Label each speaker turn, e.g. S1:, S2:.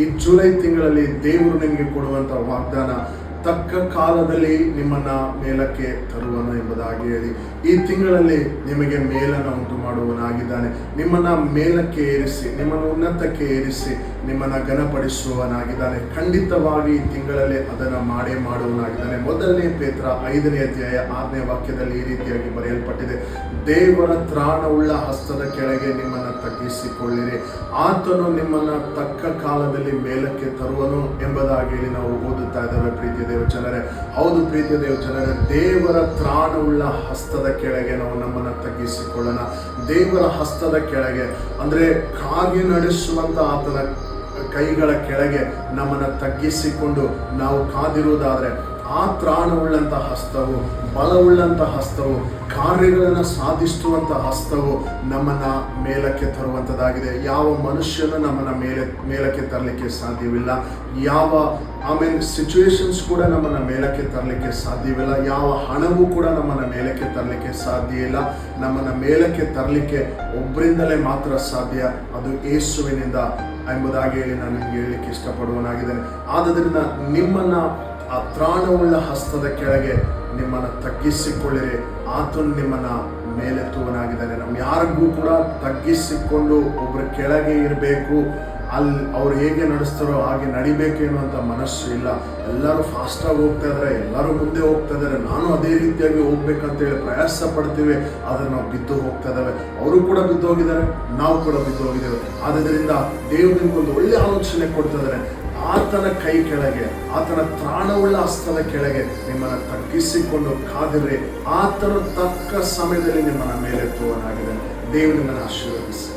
S1: ಈ ಜುಲೈ ತಿಂಗಳಲ್ಲಿ ದೇವರು ನಿಮಗೆ ಕೊಡುವಂಥ ವಾಗ್ದಾನ, ತಕ್ಕ ಕಾಲದಲ್ಲಿ ನಿಮ್ಮನ್ನ ಮೇಲಕ್ಕೆ ತರುವನು ಎಂಬುದಾಗಿ ಹೇಳಿ, ಈ ತಿಂಗಳಲ್ಲಿ ನಿಮಗೆ ಮೇಲನ್ನು ಉಂಟು ಮಾಡುವನಾಗಿದ್ದಾನೆ. ನಿಮ್ಮನ್ನ ಮೇಲಕ್ಕೆ ಏರಿಸಿ, ನಿಮ್ಮನ್ನು ಉನ್ನತಕ್ಕೆ ಏರಿಸಿ, ನಿಮ್ಮನ್ನ ಘನಪಡಿಸುವನಾಗಿದ್ದಾನೆ. ಖಂಡಿತವಾಗಿ ಈ ತಿಂಗಳಲ್ಲಿ ಅದನ್ನು ಮಾಡುವನಾಗಿದ್ದಾನೆ. ಮೊದಲನೇ ಪೇತ್ರ 5ನೇ ಅಧ್ಯಾಯ 6ನೇ ವಾಕ್ಯದಲ್ಲಿ ಈ ರೀತಿಯಾಗಿ ಬರೆಯಲ್ಪಟ್ಟಿದೆ, ದೇವರ ತ್ರಾಣವುಳ್ಳ ಹಸ್ತದ ಕೆಳಗೆ ನಿಮ್ಮನ್ನು ತಗ್ಗಿಸಿಕೊಳ್ಳಿರಿ, ಆತನು ನಿಮ್ಮನ್ನ ತಕ್ಕ ಕಾಲದಲ್ಲಿ ಮೇಲಕ್ಕೆ ತರುವನು ಎಂಬುದಾಗಿ ಹೇಳಿ ನಾವು ಓದುತ್ತಾ ಇದ್ದೇವೆ. ಪ್ರೀತಿಯ ದೇವಜನರೇ, ಹೌದು ಪ್ರೀತಿಯ ದೇವಜನರೇ, ದೇವರ ತ್ರಾಣವುಳ್ಳ ಹಸ್ತದ ಕೆಳಗೆ ನಾವು ನಮ್ಮನ್ನು ತಗ್ಗಿಸಿಕೊಳ್ಳೋಣ. ದೇವರ ಹಸ್ತದ ಕೆಳಗೆ ಅಂದ್ರೆ ಕಾಗೆ ನಡೆಸುವಂತ ಆತನ ಕೈಗಳ ಕೆಳಗೆ ನಮ್ಮನ್ನು ತಗ್ಗಿಸಿಕೊಂಡು ನಾವು ಕಾದಿರುವುದಾದ್ರೆ, ಆ ತ್ರಾಣವುಳ್ಳಂಥ ಹಸ್ತವು, ಬಲವುಳ್ಳಂಥ ಹಸ್ತವು, ಕಾರ್ಯಗಳನ್ನು ಸಾಧಿಸುವಂಥ ಹಸ್ತವು ನಮ್ಮನ್ನ ಮೇಲಕ್ಕೆ ತರುವಂಥದ್ದಾಗಿದೆ. ಯಾವ ಮನುಷ್ಯನು ನಮ್ಮನ್ನ ಮೇಲಕ್ಕೆ ತರಲಿಕ್ಕೆ ಸಾಧ್ಯವಿಲ್ಲ. ಯಾವ ಸಿಚುವೇಶನ್ಸ್ ಕೂಡ ನಮ್ಮನ್ನ ಮೇಲಕ್ಕೆ ತರಲಿಕ್ಕೆ ಸಾಧ್ಯವಿಲ್ಲ. ಯಾವ ಹಣವೂ ಕೂಡ ನಮ್ಮನ್ನ ಮೇಲಕ್ಕೆ ತರಲಿಕ್ಕೆ ಸಾಧ್ಯ ಇಲ್ಲ. ನಮ್ಮನ್ನ ಮೇಲಕ್ಕೆ ತರಲಿಕ್ಕೆ ಒಬ್ಬರಿಂದಲೇ ಮಾತ್ರ ಸಾಧ್ಯ, ಅದು ಯೇಸುವಿನಿಂದ ಎಂಬುದಾಗಿ ಹೇಳಿ ನಾನು ನಿಮಗೆ ಹೇಳಲಿಕ್ಕೆ ಇಷ್ಟಪಡುವನಾಗಿದ್ದೇನೆ. ಆದ್ದರಿಂದ ನಿಮ್ಮನ್ನ ಆ ತ್ರಾಣವುಳ್ಳ ಹಸ್ತದ ಕೆಳಗೆ ನಿಮ್ಮನ್ನು ತಗ್ಗಿಸಿಕೊಳ್ಳಿರಿ, ಆತನು ನಿಮ್ಮನ್ನ ಮೇಲೆತ್ತುವನಾಗಿದ್ದಾನೆ. ನಮ್ಮ ಯಾರಿಗೂ ಕೂಡ ತಗ್ಗಿಸಿಕೊಂಡು ಒಬ್ಬರ ಕೆಳಗೆ ಇರಬೇಕು, ಅಲ್ಲಿ ಅವ್ರು ಹೇಗೆ ನಡೆಸ್ತಾರೋ ಹಾಗೆ ನಡಿಬೇಕು ಎನ್ನುವಂಥ ಮನಸ್ಸು ಇಲ್ಲ. ಎಲ್ಲರೂ ಫಾಸ್ಟಾಗಿ ಹೋಗ್ತಾ ಇದ್ದಾರೆ, ಎಲ್ಲರೂ ಮುಂದೆ ಹೋಗ್ತಾ ಇದ್ದಾರೆ, ನಾನು ಅದೇ ರೀತಿಯಾಗಿ ಹೋಗ್ಬೇಕಂತೇಳಿ ಪ್ರಯಾಸ ಪಡ್ತೀವಿ, ಆದರೆ ನಾವು ಬಿದ್ದು ಹೋಗ್ತಾ ಇದ್ದಾವೆ. ಅವರು ಕೂಡ ಬಿದ್ದು ಹೋಗಿದ್ದಾರೆ, ನಾವು ಕೂಡ ಬಿದ್ದು ಹೋಗಿದ್ದೇವೆ. ಆದ್ದರಿಂದ ದೇವರು ನಿಮ್ಗೊಂದು ಒಳ್ಳೆ ಆಲೋಚನೆ ಕೊಡ್ತಾ ಇದ್ದಾರೆ. ಆತನ ಕೈ ಕೆಳಗೆ, ಆತನ ತ್ರಾಣವುಳ್ಳ ಹಸ್ತದ ಕೆಳಗೆ ನಿಮ್ಮನ್ನು ತಗ್ಗಿಸಿಕೊಂಡು ಕಾದಿರಿ, ಆತನ ತಕ್ಕ ಸಮಯದಲ್ಲಿ ನಿಮ್ಮನ್ನು ಮೇಲೆತ್ತುವನಾಗಿದೆ. ದೇವರು ನಿಮ್ಮನ್ನು ಆಶೀರ್ವದಿಸಿ.